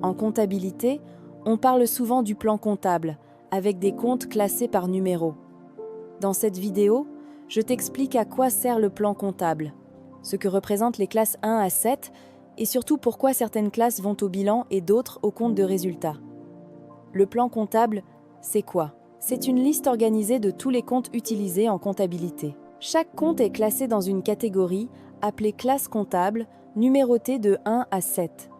En comptabilité, on parle souvent du plan comptable, avec des comptes classés par numéro. Dans cette vidéo, je t'explique à quoi sert le plan comptable, ce que représentent les classes 1 à 7 et surtout pourquoi certaines classes vont au bilan et d'autres au compte de résultats. Le plan comptable, c'est quoi? C'est une liste organisée de tous les comptes utilisés en comptabilité. Chaque compte est classé dans une catégorie appelée classe comptable, numérotée de 1 à 7.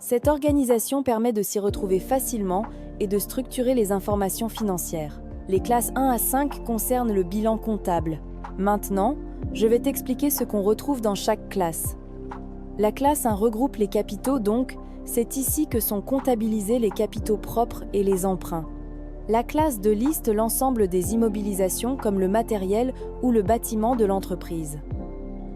Cette organisation permet de s'y retrouver facilement et de structurer les informations financières. Les classes 1 à 5 concernent le bilan comptable. Maintenant, je vais t'expliquer ce qu'on retrouve dans chaque classe. La classe 1 regroupe les capitaux, donc c'est ici que sont comptabilisés les capitaux propres et les emprunts. La classe 2 liste l'ensemble des immobilisations comme le matériel ou le bâtiment de l'entreprise.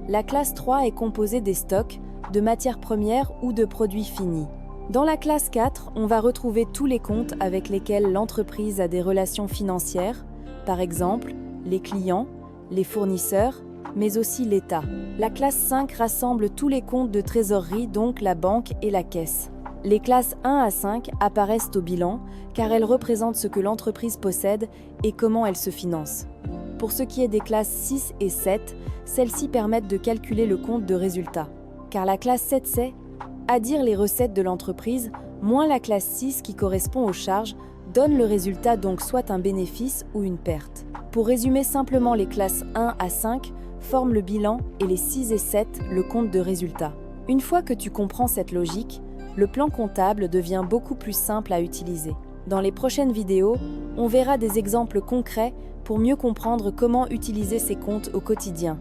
La classe 3 est composée des stocks, de matières premières ou de produits finis. Dans la classe 4, on va retrouver tous les comptes avec lesquels l'entreprise a des relations financières, par exemple les clients, les fournisseurs, mais aussi l'État. La classe 5 rassemble tous les comptes de trésorerie, donc la banque et la caisse. Les classes 1 à 5 apparaissent au bilan car elles représentent ce que l'entreprise possède et comment elle se finance. Pour ce qui est des classes 6 et 7, celles-ci permettent de calculer le compte de résultat. Car la classe 7 c'est, à dire les recettes de l'entreprise, moins la classe 6 qui correspond aux charges, donne le résultat donc soit un bénéfice ou une perte. Pour résumer simplement, les classes 1 à 5 forment le bilan et les 6 et 7 le compte de résultat. Une fois que tu comprends cette logique, le plan comptable devient beaucoup plus simple à utiliser. Dans les prochaines vidéos, on verra des exemples concrets pour mieux comprendre comment utiliser ces comptes au quotidien.